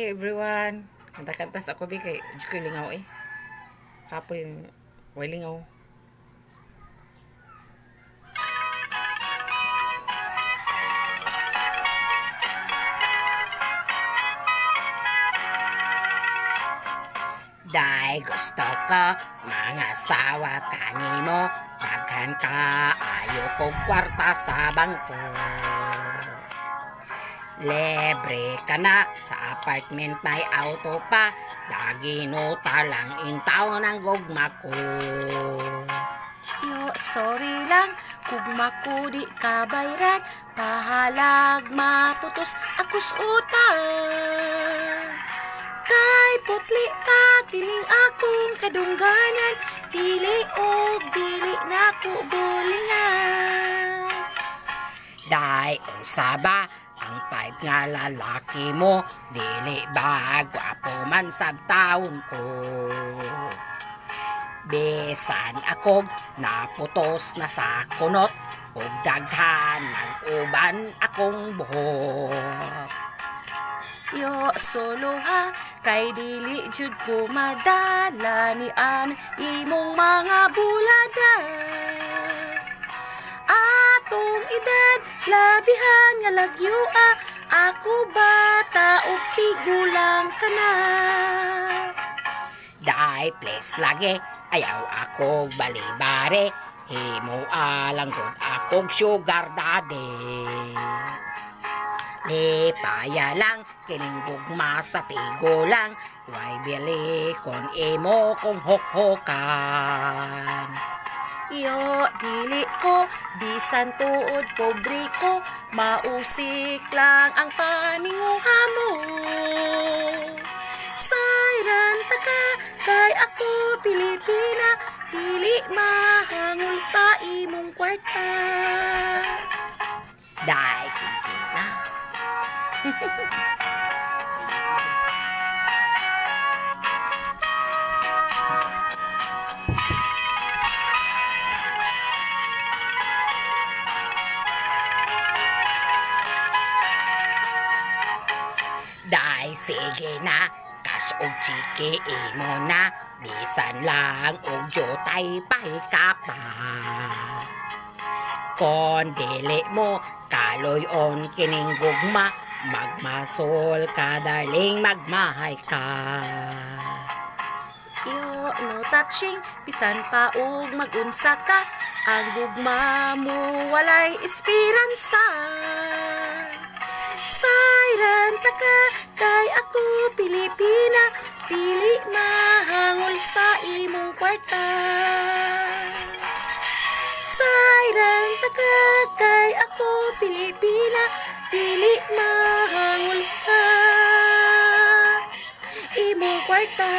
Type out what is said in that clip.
everyone. Kanta-kanta sa ako kay Jukoy lingaw eh. Kapoy way lingaw. Day gusto ko mga sawa kanimo, daghan ka ayo kog kwarta sa bangko. Libre ka na sa apartment, may auto pa, daginuta lang intaw ng gugma ko. Yo, sorry lang, gugma ko di kabayran, pahalag maputos akus utang. Kay putli ka kining akong kadungganan, dili og dili na ko bulingan. Day unsa ba ang type nga lalaki mo, dili ba gwapo man sab taon ko. Bisan akog naputos na sa kunot, ug daghan ng uban akong buhok. Yo, solo ha, kay dili jud ko madala ni an imong mga bulada. Atong edad, labihan nga lagyua, ako bata o tigulang ka na. Day please lagi, ayaw akog balibare, himo alang gud akog sugar daddy. Di paya lang, kining gugma sa tigo lang, way bili kon imo kong hokhokan. Yo, dili ko, bisan tuod pobre ko, mausik lang ang paninguha mo. Sayran taka, kay ako Pilipina, dili mahangol sa imong kwarta. Day, sige na. Day, sige na. Kas og chiki imo na, bisan lang og jotay pahika. Kon dili mo kaloyon kining gugma, magmasol ka darling, magmahay ka. Yo, no touching, bisan pa og magunsa ka, ang gugma mo walay esperansa. Sayran taka, kay ako Pilipina, dili mahangol sa imong kwarta. Sayran taka, kay ako Pilipina, dili mahangol sa imong kwarta.